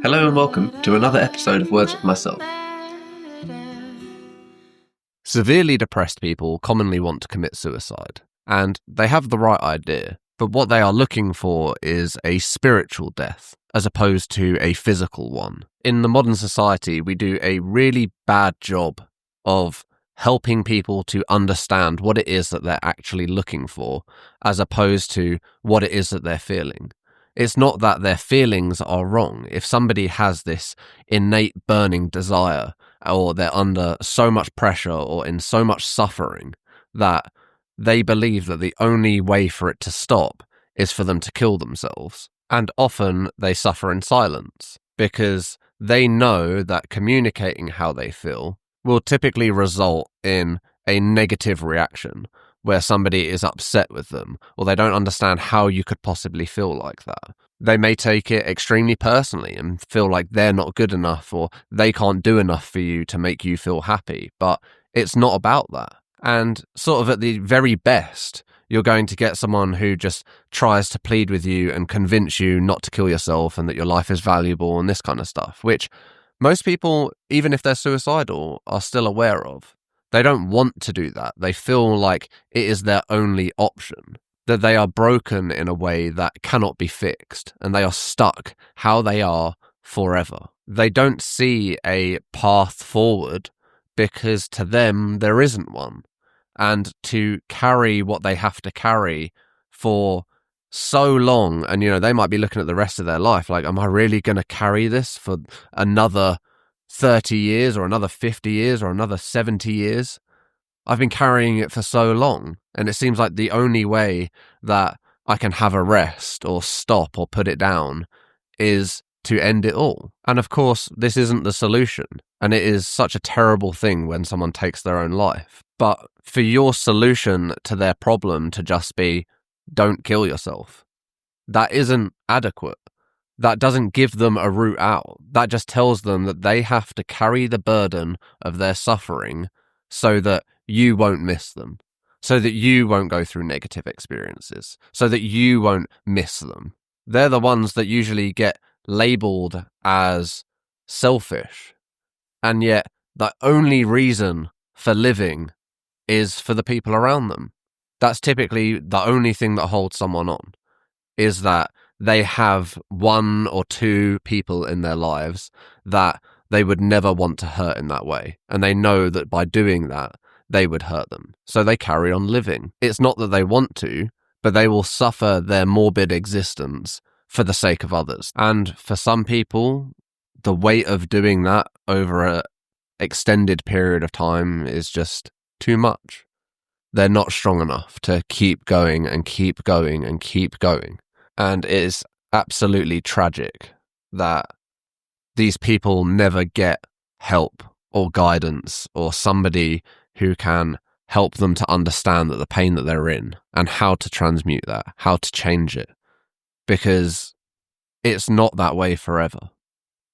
Hello and welcome to another episode of Words with Myself. Severely depressed people commonly want to commit suicide, and they have the right idea, but what they are looking for is a spiritual death, as opposed to a physical one. In the modern society, we do a really bad job of helping people to understand what it is that they're actually looking for, as opposed to what it is that they're feeling. It's not that their feelings are wrong. If somebody has this innate burning desire, or they're under so much pressure or in so much suffering that they believe that the only way for it to stop is for them to kill themselves. And often they suffer in silence because they know that communicating how they feel will typically result in a negative reaction where somebody is upset with them or they don't understand how you could possibly feel like that. They may take it extremely personally and feel like they're not good enough or they can't do enough for you to make you feel happy, but it's not about that. And sort of at the very best, you're going to get someone who just tries to plead with you and convince you not to kill yourself and that your life is valuable and this kind of stuff, which most people, even if they're suicidal, are still aware of. They don't want to do that. They feel like it is their only option, that they are broken in a way that cannot be fixed, and they are stuck how they are forever. They don't see a path forward because to them there isn't one. And to carry what they have to carry for so long, and they might be looking at the rest of their life like, am I really going to carry this for another 30 years or another 50 years or another 70 years? I've been carrying it for so long, and it seems like the only way that I can have a rest or stop or put it down is to end it all. And of course, this isn't the solution, and it is such a terrible thing when someone takes their own life. But for your solution to their problem to just be, don't kill yourself, that isn't adequate. That doesn't give them a route out. That just tells them that they have to carry the burden of their suffering so that you won't miss them, so that you won't go through negative experiences, so that you won't miss them. They're the ones that usually get labeled as selfish, and yet the only reason for living is for the people around them. That's typically the only thing that holds someone on, is that they have one or two people in their lives that they would never want to hurt in that way. And they know that by doing that, they would hurt them. So they carry on living. It's not that they want to, but they will suffer their morbid existence for the sake of others. And for some people, the weight of doing that over an extended period of time is just too much. They're not strong enough to keep going and keep going and keep going. And it is absolutely tragic that these people never get help or guidance or somebody who can help them to understand that the pain that they're in and how to transmute that, how to change it. Because it's not that way forever.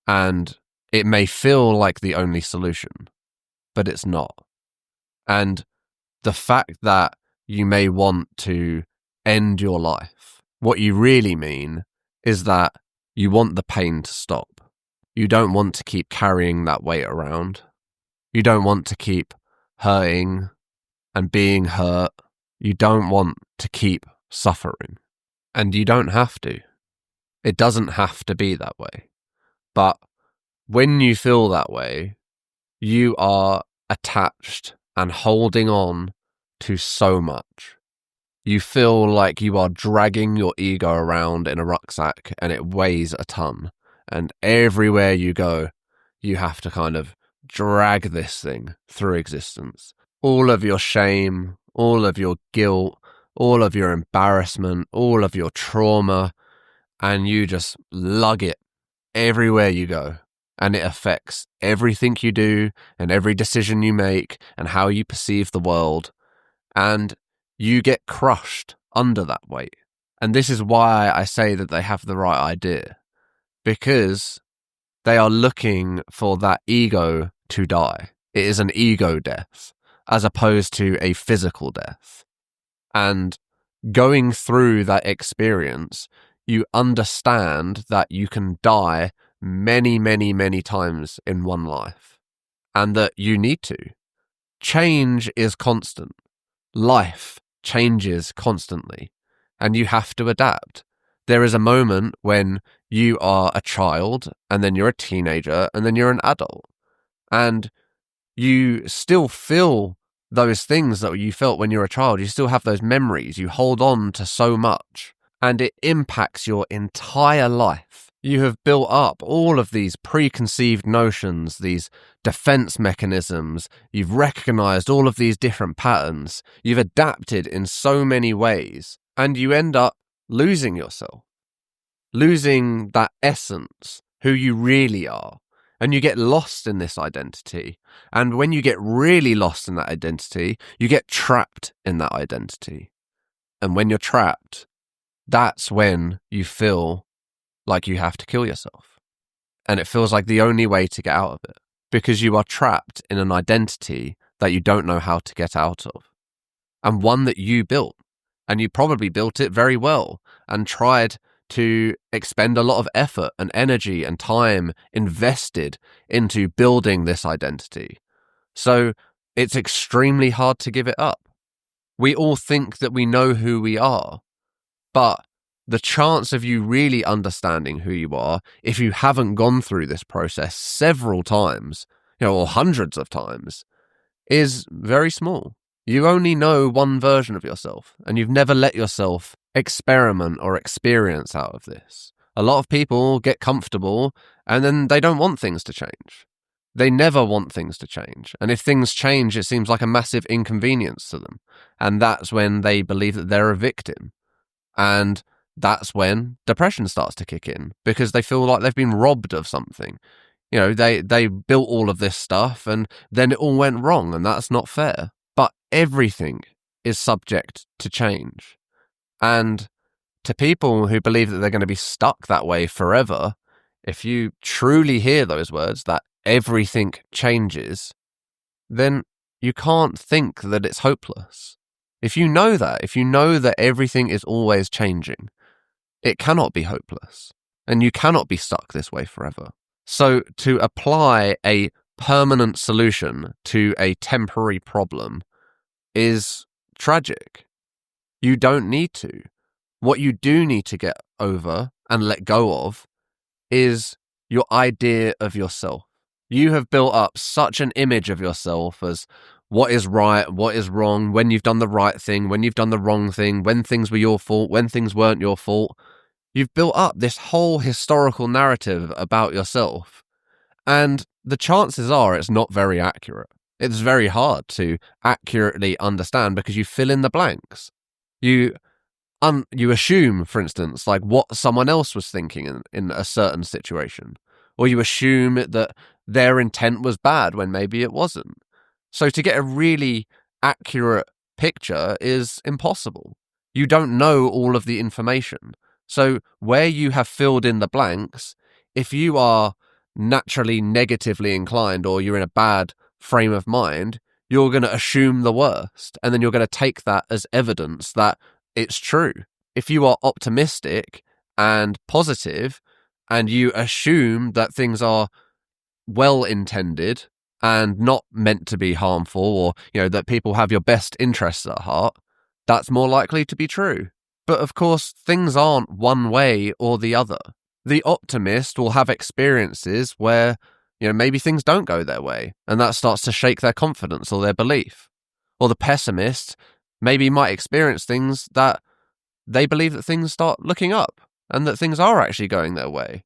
And it may feel like the only solution, but it's not. And the fact that you may want to end your life, what you really mean is that you want the pain to stop. You don't want to keep carrying that weight around. You don't want to keep hurting and being hurt. You don't want to keep suffering. And you don't have to. It doesn't have to be that way. But when you feel that way, you are attached and holding on to so much. You feel like you are dragging your ego around in a rucksack and it weighs a ton. And everywhere you go, you have to kind of drag this thing through existence. All of your shame, all of your guilt, all of your embarrassment, all of your trauma, and you just lug it everywhere you go. And it affects everything you do and every decision you make and how you perceive the world. And you get crushed under that weight. And this is why I say that they have the right idea. Because they are looking for that ego to die. It is an ego death, as opposed to a physical death. And going through that experience, you understand that you can die many, many, many times in one life, and that you need to. Change is constant. Life changes constantly, and you have to adapt. There is a moment when you are a child, and then you're a teenager, and then you're an adult. And you still feel those things that you felt when you were a child. You still have those memories. You hold on to so much, and it impacts your entire life. You have built up all of these preconceived notions, these defense mechanisms. You've recognized all of these different patterns. You've adapted in so many ways, and you end up losing yourself, losing that essence, who you really are. And you get lost in this identity. And when you get really lost in that identity, you get trapped in that identity. And when you're trapped, that's when you feel like you have to kill yourself. And it feels like the only way to get out of it, because you are trapped in an identity that you don't know how to get out of. And one that you built. And you probably built it very well and tried to expend a lot of effort and energy and time invested into building this identity. So it's extremely hard to give it up. We all think that we know who we are, but the chance of you really understanding who you are, if you haven't gone through this process several times, or hundreds of times, is very small. You only know one version of yourself, and you've never let yourself experiment or experience out of this. A lot of people get comfortable, and then they don't want things to change. They never want things to change. And if things change, it seems like a massive inconvenience to them. And that's when they believe that they're a victim. And that's when depression starts to kick in, because they feel like they've been robbed of something. They built all of this stuff, and then it all went wrong, and that's not fair. But everything is subject to change. And to people who believe that they're going to be stuck that way forever, if you truly hear those words, that everything changes, then you can't think that it's hopeless. If you know that everything is always changing, it cannot be hopeless, and you cannot be stuck this way forever. So to apply a permanent solution to a temporary problem is tragic. You don't need to. What you do need to get over and let go of is your idea of yourself. You have built up such an image of yourself as what is right, what is wrong, when you've done the right thing, when you've done the wrong thing, when things were your fault, when things weren't your fault. You've built up this whole historical narrative about yourself, and the chances are it's not very accurate. It's very hard to accurately understand because you fill in the blanks. You assume, for instance, like what someone else was thinking in a certain situation, or you assume that their intent was bad when maybe it wasn't. So to get a really accurate picture is impossible. You don't know all of the information. So where you have filled in the blanks, if you are naturally negatively inclined or you're in a bad frame of mind, you're going to assume the worst, and then you're going to take that as evidence that it's true. If you are optimistic and positive and you assume that things are well intended and not meant to be harmful, or that people have your best interests at heart, that's more likely to be true. But of course, things aren't one way or the other. The optimist will have experiences where, maybe things don't go their way, and that starts to shake their confidence or their belief. Or the pessimist maybe might experience things that they believe that things start looking up and that things are actually going their way.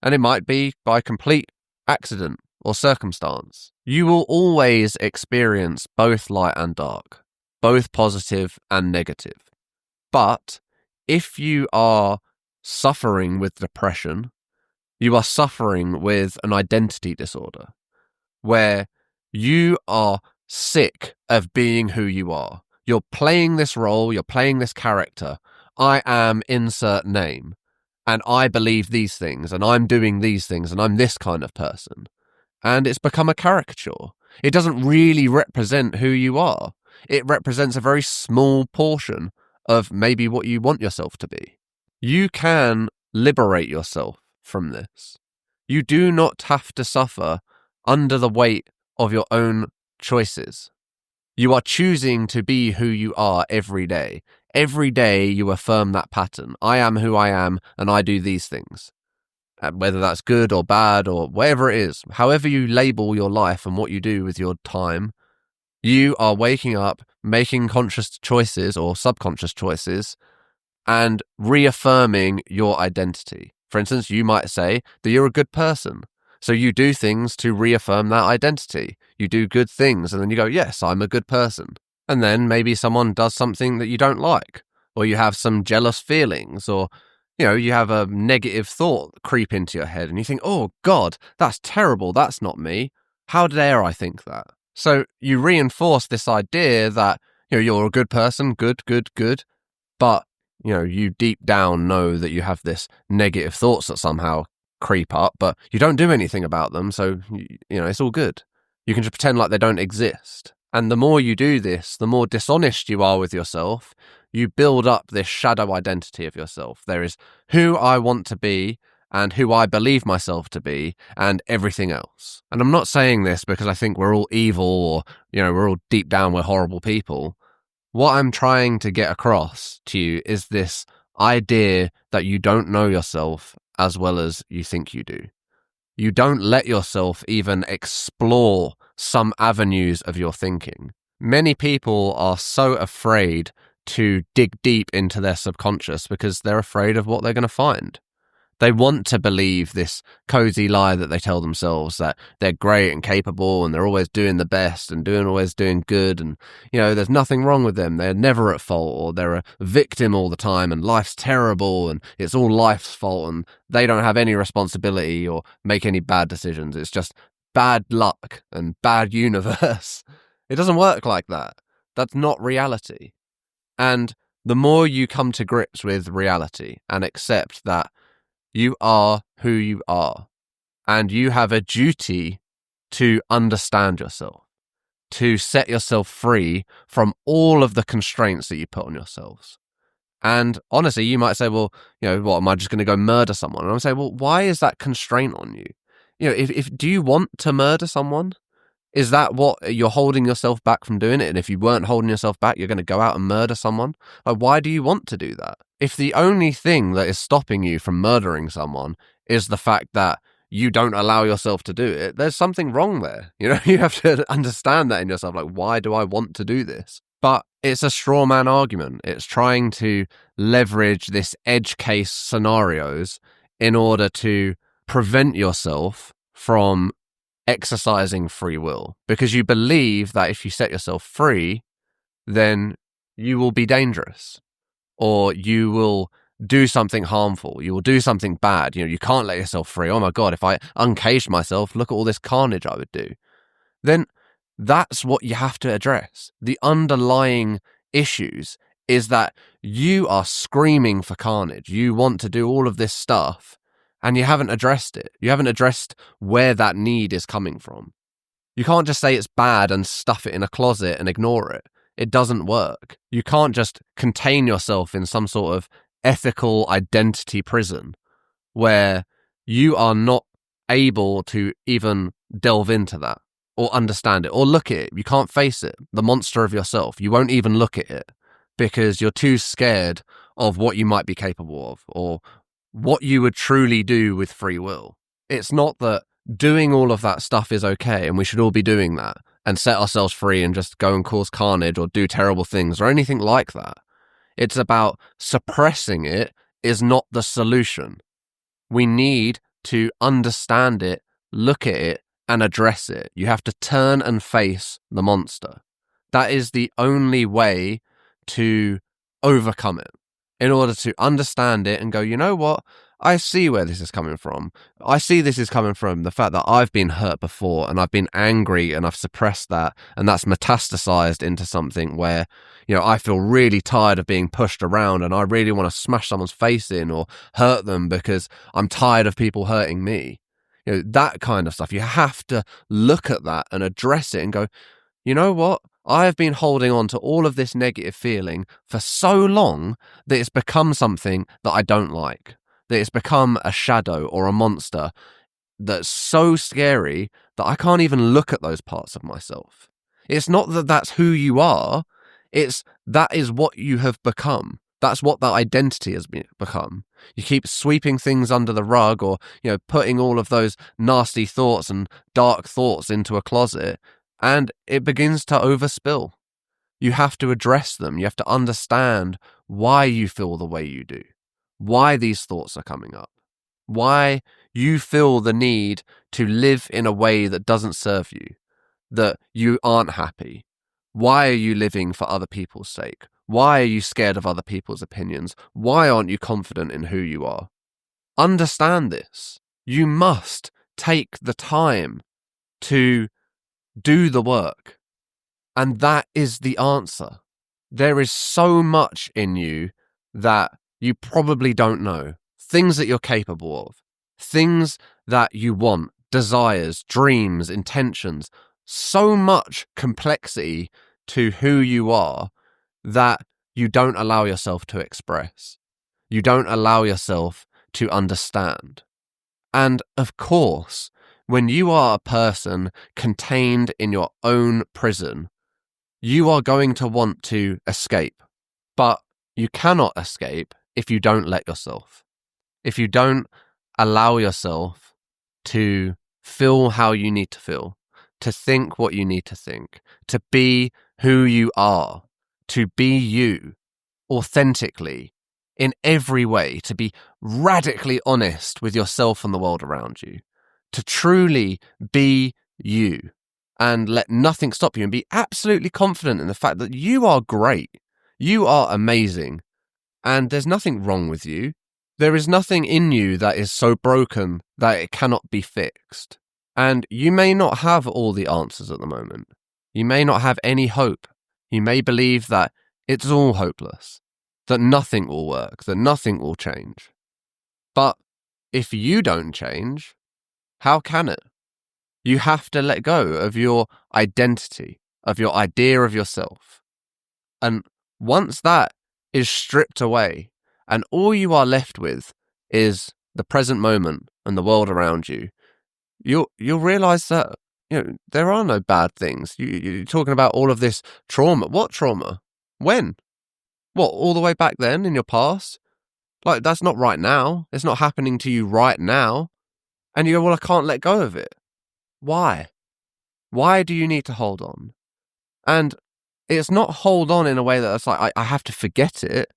And it might be by complete accident or circumstance. You will always experience both light and dark, both positive and negative. But if you are suffering with depression, you are suffering with an identity disorder where you are sick of being who you are. You're playing this role, you're playing this character. I am insert name, and I believe these things, and I'm doing these things, and I'm this kind of person. And it's become a caricature. It doesn't really represent who you are. It represents a very small portion of maybe what you want yourself to be. You can liberate yourself from this. You do not have to suffer under the weight of your own choices. You are choosing to be who you are every day. Every day you affirm that pattern. I am who I am, and I do these things. Whether that's good or bad or whatever it is, however you label your life and what you do with your time, you are waking up, making conscious choices or subconscious choices, and reaffirming your identity. For instance, you might say that you're a good person. So you do things to reaffirm that identity. You do good things and then you go, yes, I'm a good person. And then maybe someone does something that you don't like, or you have some jealous feelings, or you have a negative thought creep into your head and you think, oh God, that's terrible. That's not me. How dare I think that? So you reinforce this idea that you're a good person, good. But you deep down know that you have this negative thoughts that somehow creep up, but you don't do anything about them. So, it's all good. You can just pretend like they don't exist. And the more you do this, the more dishonest you are with yourself. You build up this shadow identity of yourself. There is who I want to be and who I believe myself to be and everything else. And I'm not saying this because I think we're all evil or, we're all deep down, we're horrible people. What I'm trying to get across to you is this idea that you don't know yourself as well as you think you do. You don't let yourself even explore some avenues of your thinking. Many people are so afraid to dig deep into their subconscious because they're afraid of what they're going to find. They want to believe this cozy lie that they tell themselves that they're great and capable and they're always doing the best and always doing good and, there's nothing wrong with them. They're never at fault, or they're a victim all the time and life's terrible and it's all life's fault and they don't have any responsibility or make any bad decisions. It's just bad luck and bad universe. It doesn't work like that. That's not reality. And the more you come to grips with reality and accept that you are who you are, and you have a duty to understand yourself, to set yourself free from all of the constraints that you put on yourselves. And honestly, you might say, well, what, am I just going to go murder someone? And I'm saying, well, why is that constraint on you? If do you want to murder someone? Is that what you're holding yourself back from doing it? And if you weren't holding yourself back, you're going to go out and murder someone? Like, why do you want to do that? If the only thing that is stopping you from murdering someone is the fact that you don't allow yourself to do it, there's something wrong there. You have to understand that in yourself. Like, why do I want to do this? But it's a straw man argument. It's trying to leverage this edge case scenarios in order to prevent yourself from exercising free will, because you believe that if you set yourself free, then you will be dangerous or you will do something harmful. You will do something bad. You can't let yourself free. Oh my God, if I uncaged myself, look at all this carnage I would do. Then that's what you have to address. The underlying issues is that you are screaming for carnage. You want to do all of this stuff and you haven't addressed it. You haven't addressed where that need is coming from. You can't just say it's bad and stuff it in a closet and ignore it. It doesn't work. You can't just contain yourself in some sort of ethical identity prison where you are not able to even delve into that or understand it or look at it. You can't face it, the monster of yourself. You won't even look at it because you're too scared of what you might be capable of or what you would truly do with free will. It's not that doing all of that stuff is okay and we should all be doing that and set ourselves free and just go and cause carnage or do terrible things or anything like that. It's about suppressing it is not the solution. We need to understand it, look at it, and address it. You have to turn and face the monster. That is the only way to overcome it. In order to understand it and go, you know what? I see where this is coming from. I see this is coming from the fact that I've been hurt before and I've been angry and I've suppressed that, and that's metastasized into something where, I feel really tired of being pushed around and I really want to smash someone's face in or hurt them because I'm tired of people hurting me. That kind of stuff. You have to look at that and address it and go, you know what? I have been holding on to all of this negative feeling for so long that it's become something that I don't like, that it's become a shadow or a monster that's so scary that I can't even look at those parts of myself. It's not that that's who you are. It's that is what you have become. That's what that identity has become. You keep sweeping things under the rug, or, putting all of those nasty thoughts and dark thoughts into a closet, and it begins to overspill. You have to address them. You have to understand why you feel the way you do, why these thoughts are coming up, why you feel the need to live in a way that doesn't serve you, that you aren't happy. Why are you living for other people's sake? Why are you scared of other people's opinions? Why aren't you confident in who you are? Understand this. You must take the time to do the work. And that is the answer. There is so much in you that you probably don't know. Things that you're capable of. Things that you want. Desires, dreams, intentions. So much complexity to who you are that you don't allow yourself to express. You don't allow yourself to understand. And of course, when you are a person contained in your own prison, you are going to want to escape. But you cannot escape if you don't let yourself. If you don't allow yourself to feel how you need to feel, to think what you need to think, to be who you are, to be you authentically in every way, to be radically honest with yourself and the world around you, to truly be you and let nothing stop you, and be absolutely confident in the fact that you are great, you are amazing, and there's nothing wrong with you. There is nothing in you that is so broken that it cannot be fixed. And you may not have all the answers at the moment. You may not have any hope. You may believe that it's all hopeless, that nothing will work, that nothing will change. But if you don't change, how can it? You have to let go of your identity, of your idea of yourself. And once that is stripped away, and all you are left with is the present moment and the world around you, you'll realize that there are no bad things. You're talking about all of this trauma. What trauma? When? What, all the way back then in your past? Like, that's not right now. It's not happening to you right now. And you go, well, I can't let go of it. Why? Why do you need to hold on? And it's not hold on in a way that it's like, I have to forget it,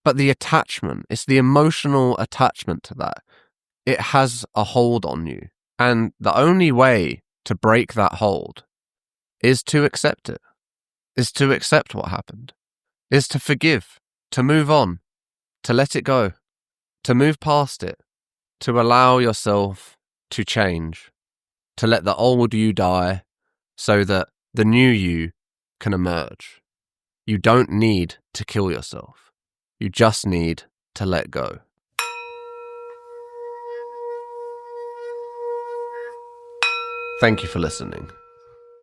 but the attachment, it's the emotional attachment to that. It has a hold on you. And the only way to break that hold is to accept it, is to accept what happened, is to forgive, to move on, to let it go, to move past it, to allow yourself to change, to let the old you die so that the new you can emerge. You don't need to kill yourself. You just need to let go. Thank you for listening.